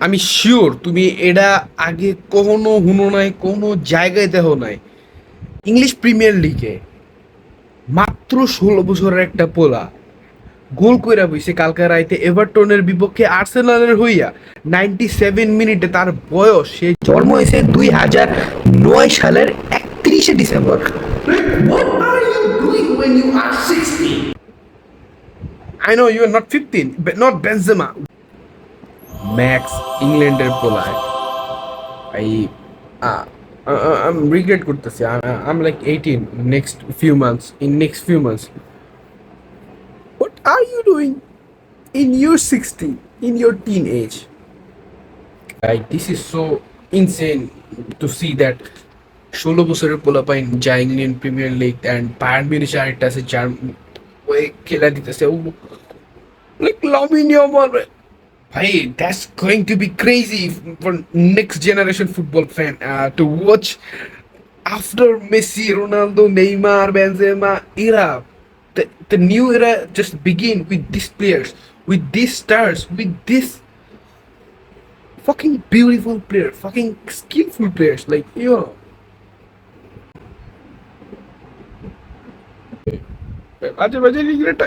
আমি শিওর তুমি এটা আগে কখনো হুনো নাই, কোনো জায়গায় দেখো নাই। ইংলিশ প্রিমিয়ার লিগে মাত্র 16 বছরের একটা পোলা গোল কইরা বইছে কালকে রাইতে এভারটনের বিপক্ষে আর্সেনালের হইয়া। 97 মিনিটে তার বয়স, সে জন্ম হয়েছে 2009 সালের 31শে December. What are you doing when you are 16? I know you are not 15, but not Benzema. Max ইংল্যান্ডের পোলায়। I I'm regret করতেছি। I'm like 18 next few months. What are you doing in your 60, in your teenage? Like this is so insane to see that 16 বছরের পোলাপাইন যা England premier league and Bayern Munich আরেকটা আছে যার way খেলা দিতেছে like Lamine Yamal. ভাই that's going to B crazy for next generation football fan to watch after Messi, Ronaldo, Neymar, Benzema era. The new era just begin with these players, with these stars, with this fucking beautiful players, fucking skillful players. Like, মাঝে মাঝে regret